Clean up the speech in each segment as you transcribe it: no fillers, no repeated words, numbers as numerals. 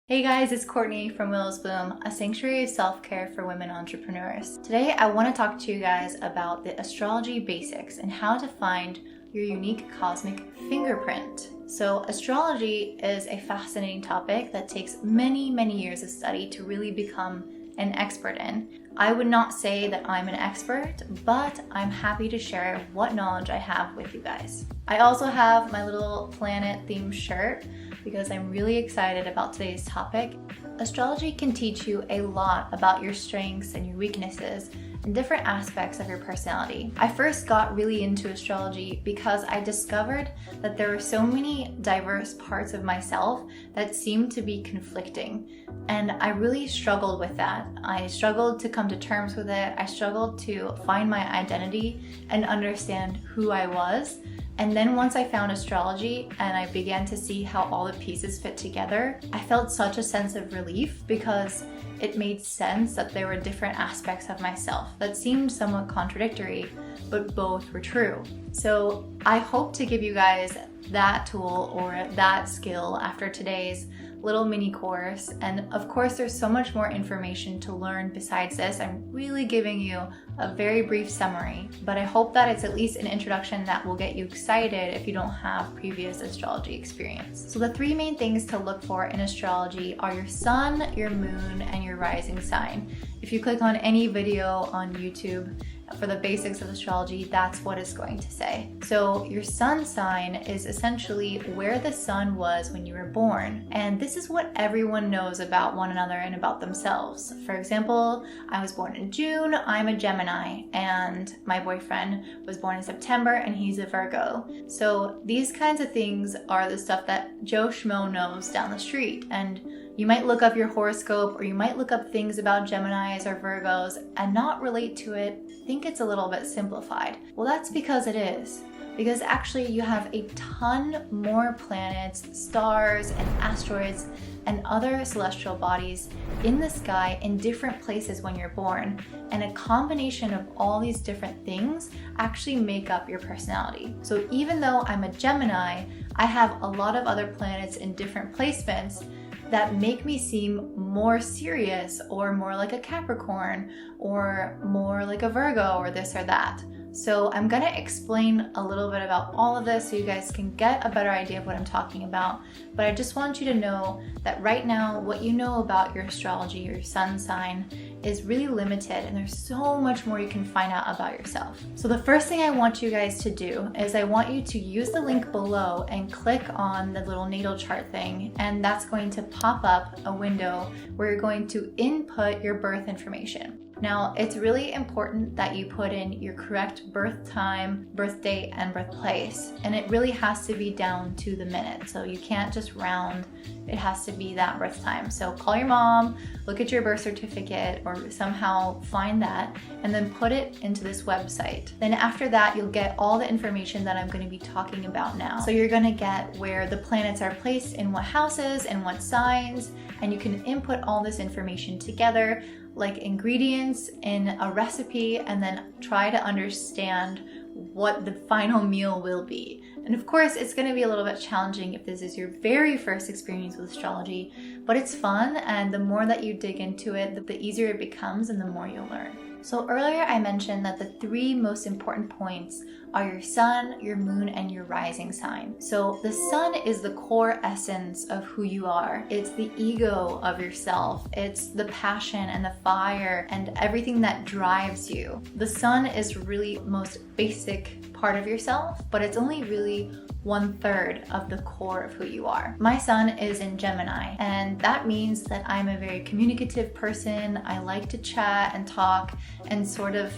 Hey guys, it's Courtney from Willow's Bloom, a sanctuary of self-care for women entrepreneurs. Today I want to talk to you guys about the astrology basics and how to find your unique cosmic fingerprint. So astrology is a fascinating topic that takes many years of study to really become an expert in. I would not say that I'm an expert, but I'm happy to share what knowledge I have with you guys. I also have my little planet themed shirt because I'm really excited about today's topic. Astrology can teach you a lot about your strengths and your weaknesses and different aspects of your personality. I first got really into astrology because I discovered that there were so many diverse parts of myself that seemed to be conflicting. And I really struggled with that. I struggled to come to terms with it. I struggled to find my identity and understand who I was. And then once I found astrology and I began to see how all the pieces fit together, I felt such a sense of relief because it made sense that there were different aspects of myself that seemed somewhat contradictory, but both were true. So I hope to give you guys that tool or that skill after today's little mini course. And of course, there's so much more information to learn besides this. I'm really giving you a very brief summary, but I hope that it's at least an introduction that will get you excited if you don't have previous astrology experience. So the three main things to look for in astrology are your sun, your moon, and your rising sign. If you click on any video on YouTube for the basics of astrology, that's what it's going to say. So your sun sign is essentially where the sun was when you were born. And this is what everyone knows about one another and about themselves. For example, I was born in June, I'm a Gemini, and my boyfriend was born in September and he's a Virgo. So these kinds of things are the stuff that Joe Schmo knows down the street. And you might look up your horoscope or you might look up things about Geminis or Virgos and not relate to it, think it's a little bit simplified. Well, that's because it is. Because actually you have a ton more planets, stars, and asteroids and other celestial bodies in the sky in different places when you're born. And a combination of all these different things actually make up your personality. So even though I'm a Gemini, I have a lot of other planets in different placements that make me seem more serious or more like a Capricorn or more like a Virgo or this or that. So I'm gonna explain a little bit about all of this so you guys can get a better idea of what I'm talking about. But I just want you to know that right now, what you know about your astrology, your sun sign, is really limited and there's so much more you can find out about yourself. So the first thing I want you guys to do is I want you to use the link below and click on the little natal chart thing, and that's going to pop up a window where you're going to input your birth information. Now, it's really important that you put in your correct birth time, birth date, and birthplace. And it really has to be down to the minute. So you can't just round, it has to be that birth time. So call your mom, look at your birth certificate, or somehow find that, and then put it into this website. Then after that, you'll get all the information that I'm going to be talking about now. So you're going to get where the planets are placed in what houses and what signs, and you can input all this information together, like ingredients in a recipe, and then try to understand what the final meal will be. And of course, it's going to be a little bit challenging if this is your very first experience with astrology, but it's fun, and the more that you dig into it, the easier it becomes and the more you'll learn. So earlier I mentioned that the three most important points are your sun, your moon, and your rising sign. So the sun is the core essence of who you are. It's the ego of yourself. It's the passion and the fire and everything that drives you. The sun is really most basic part of yourself, but it's only really 1/3 of the core of who you are. My sun is in Gemini, and that means that I'm a very communicative person. I like to chat and talk and sort of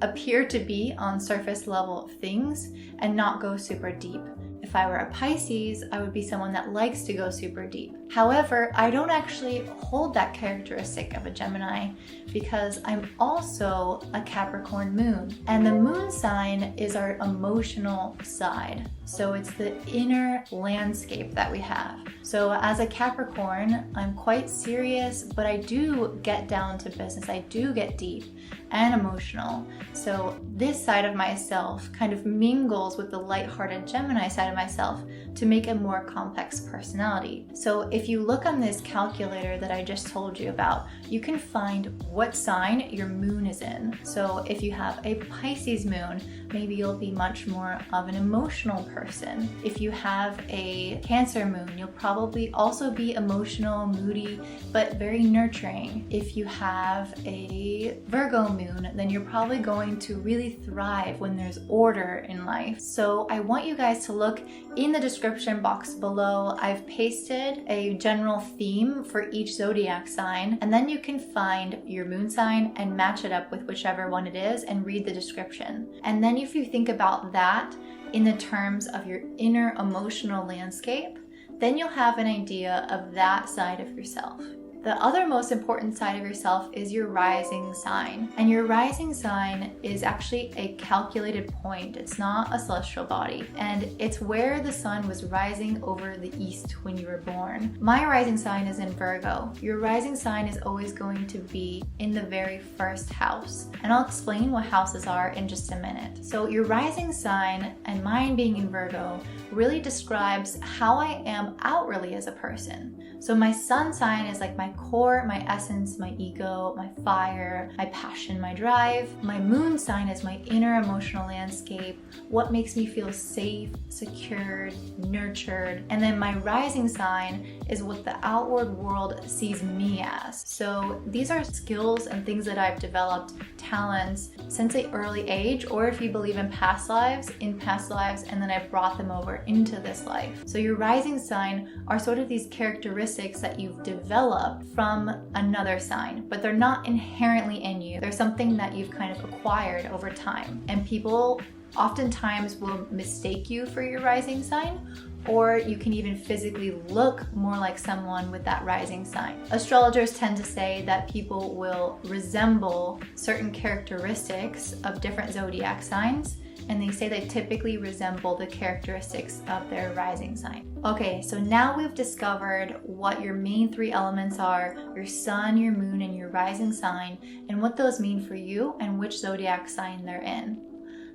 appear to be on surface level of things and not go super deep. If I were a Pisces, I would be someone that likes to go super deep. However, I don't actually hold that characteristic of a Gemini because I'm also a Capricorn moon. And the moon sign is our emotional side. So it's the inner landscape that we have. So as a Capricorn, I'm quite serious, but I do get down to business. I do get deep and emotional. So this side of myself kind of mingles with the lighthearted Gemini side of myself to make a more complex personality. So if you look on this calculator that I just told you about, you can find what sign your moon is in. So if you have a Pisces moon, maybe you'll be much more of an emotional person. If you have a Cancer moon, you'll probably also be emotional, moody, but very nurturing. If you have a Virgo moon, then you're probably going to really thrive when there's order in life. So I want you guys to look in the description box below. I've pasted a general theme for each zodiac sign, and then you can find your moon sign and match it up with whichever one it is and read the description. And then if you think about that in the terms of your inner emotional landscape, then you'll have an idea of that side of yourself. The other most important side of yourself is your rising sign. And your rising sign is actually a calculated point. It's not a celestial body. And it's where the sun was rising over the east when you were born. My rising sign is in Virgo. Your rising sign is always going to be in the very first house. And I'll explain what houses are in just a minute. So your rising sign, and mine being in Virgo, really describes how I am outwardly as a person. So my sun sign is like my core, my essence, my ego, my fire, my passion, my drive. My moon sign is my inner emotional landscape, what makes me feel safe, secured, nurtured. And then my rising sign is what the outward world sees me as. So these are skills and things that I've developed, talents, since an early age, or if you believe in past lives, and then I brought them over into this life. So your rising sign are sort of these characteristics that you've developed from another sign, but they're not inherently in you. They're something that you've kind of acquired over time. And people oftentimes will mistake you for your rising sign, or you can even physically look more like someone with that rising sign. Astrologers tend to say that people will resemble certain characteristics of different zodiac signs, and they say they typically resemble the characteristics of their rising sign. Okay, so now we've discovered what your main three elements are: your sun, your moon, and your rising sign, and what those mean for you and which zodiac sign they're in.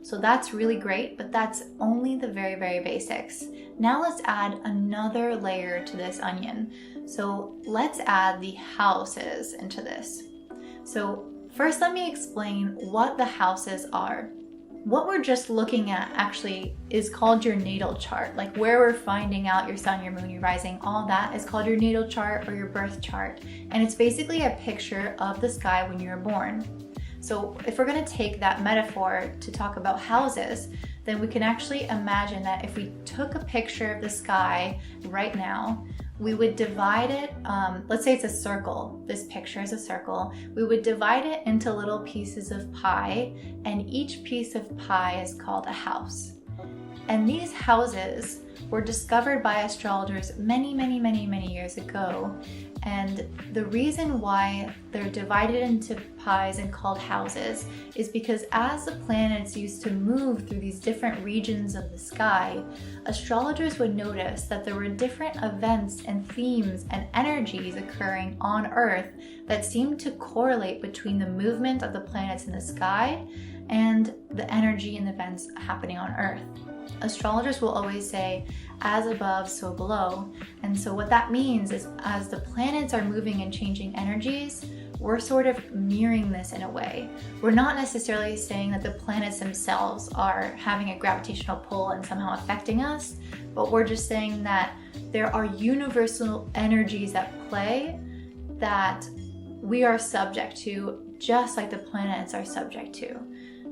So that's really great, but that's only the very, very basics. Now let's add another layer to this onion. So let's add the houses into this. So first, let me explain what the houses are. What we're just looking at actually is called your natal chart, like where we're finding out your sun, your moon, your rising, all that is called your natal chart or your birth chart. And it's basically a picture of the sky when you were born. So if we're going to take that metaphor to talk about houses, then we can actually imagine that if we took a picture of the sky right now, we would divide it, let's say it's a circle, this picture is a circle, we would divide it into little pieces of pie, and each piece of pie is called a house. And these houses were discovered by astrologers many, many, many, many years ago. And the reason why they're divided into pies and called houses is because as the planets used to move through these different regions of the sky, astrologers would notice that there were different events and themes and energies occurring on Earth that seemed to correlate between the movement of the planets in the sky and the energy and events happening on Earth. Astrologers will always say, as above, so below. And so what that means is as the planets are moving and changing energies, we're sort of mirroring this in a way. We're not necessarily saying that the planets themselves are having a gravitational pull and somehow affecting us, but we're just saying that there are universal energies at play that we are subject to, just like the planets are subject to.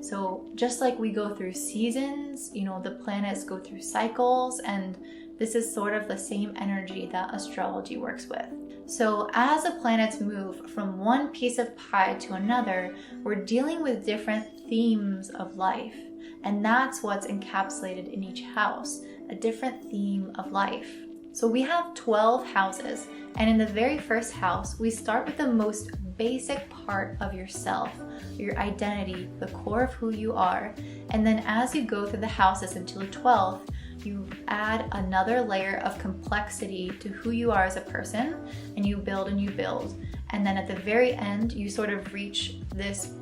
So just like we go through seasons, the planets go through cycles, and this is sort of the same energy that astrology works with. So as the planets move from one piece of pie to another, we're dealing with different themes of life. And that's what's encapsulated in each house, a different theme of life. So we have 12 houses, and in the very first house, we start with the most basic part of yourself, your identity, the core of who you are. And then as you go through the houses until the 12th, you add another layer of complexity to who you are as a person, and you build and you build. And then at the very end, you sort of reach this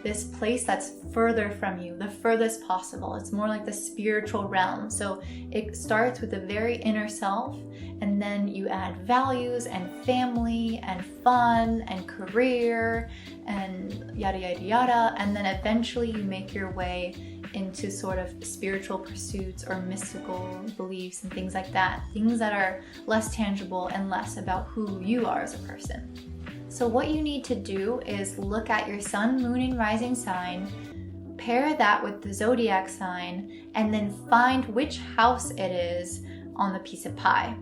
this place that's further from you, the furthest possible. It's more like the spiritual realm. So it starts with the very inner self, and then you add values and family and fun and career and yada yada yada, and then eventually you make your way into sort of spiritual pursuits or mystical beliefs and things like that, things that are less tangible and less about who you are as a person. So what you need to do is look at your sun, moon, and rising sign, pair that with the zodiac sign, and then find which house it is on the piece of pie.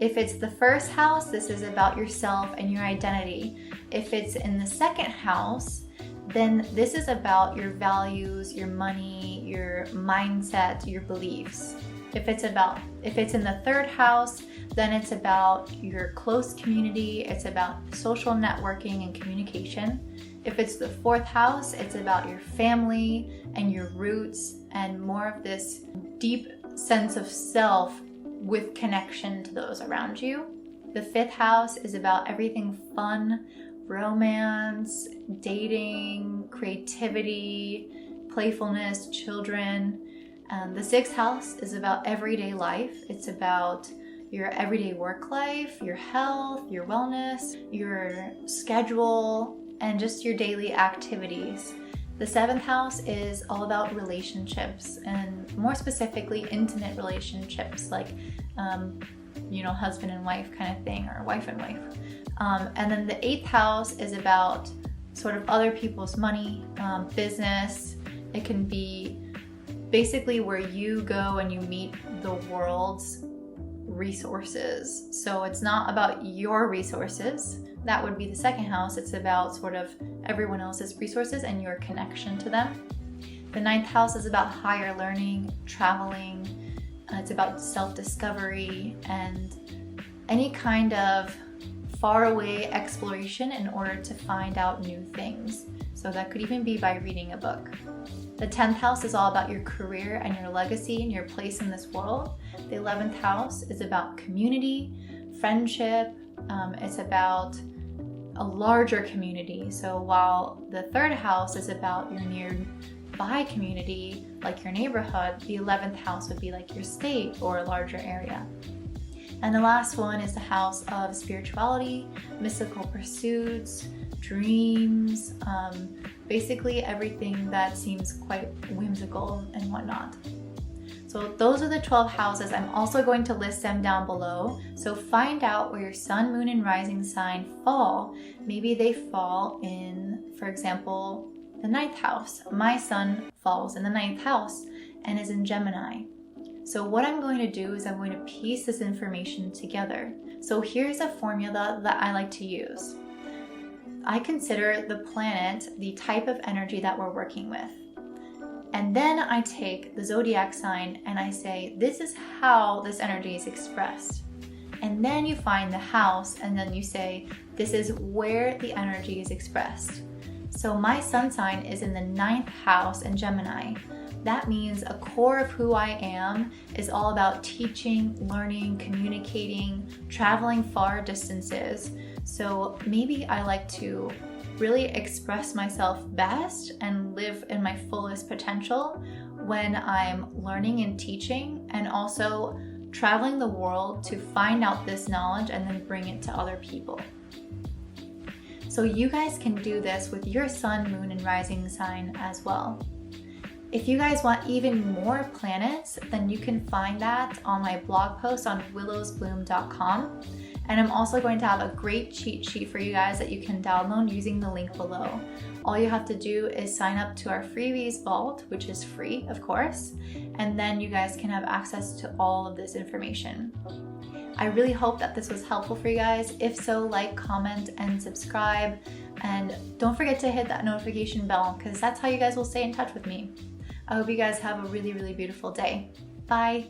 If it's the first house, this is about yourself and your identity. If it's in the second house, then this is about your values, your money, your mindset, your beliefs. If it's in the third house, then it's about your close community, it's about social networking and communication. If it's the fourth house, it's about your family and your roots and more of this deep sense of self with connection to those around you. The fifth house is about everything fun, romance, dating, creativity, playfulness, children. The sixth house is about everyday life. It's about your everyday work life, your health, your wellness, your schedule, and just your daily activities. The seventh house is all about relationships, and more specifically intimate relationships, like husband and wife kind of thing, or wife and wife. And then the eighth house is about sort of other people's money, business. It can be basically where you go and you meet the world's resources. So it's not about your resources. That would be the second house. It's about sort of everyone else's resources and your connection to them. The ninth house is about higher learning, traveling. It's about self-discovery and any kind of faraway exploration in order to find out new things. So that could even be by reading a book. The 10th house is all about your career and your legacy and your place in this world. The 11th house is about community, friendship. It's about a larger community. So while the third house is about your nearby community, like your neighborhood, the 11th house would be like your state or a larger area. And the last one is the house of spirituality, mystical pursuits, dreams, basically everything that seems quite whimsical and whatnot. So those are the 12 houses. I'm also going to list them down below. So find out where your sun, moon, and rising sign fall. Maybe they fall in, for example, the 9th house. My sun falls in the 9th house and is in Gemini. So what I'm going to do is I'm going to piece this information together. So here's a formula that I like to use. I consider the planet the type of energy that we're working with. And then I take the zodiac sign and I say, this is how this energy is expressed. And then you find the house and then you say, this is where the energy is expressed. So my sun sign is in the 9th house in Gemini. That means a core of who I am is all about teaching, learning, communicating, traveling far distances. So maybe I like to really express myself best and live in my fullest potential when I'm learning and teaching, and also traveling the world to find out this knowledge and then bring it to other people. So you guys can do this with your sun, moon, and rising sign as well. If you guys want even more planets, then you can find that on my blog post on willowsbloom.com. And I'm also going to have a great cheat sheet for you guys that you can download using the link below. All you have to do is sign up to our freebies vault, which is free, of course, and then you guys can have access to all of this information. I really hope that this was helpful for you guys. If so, like, comment, and subscribe. And don't forget to hit that notification bell because that's how you guys will stay in touch with me. I hope you guys have a really, really beautiful day. Bye.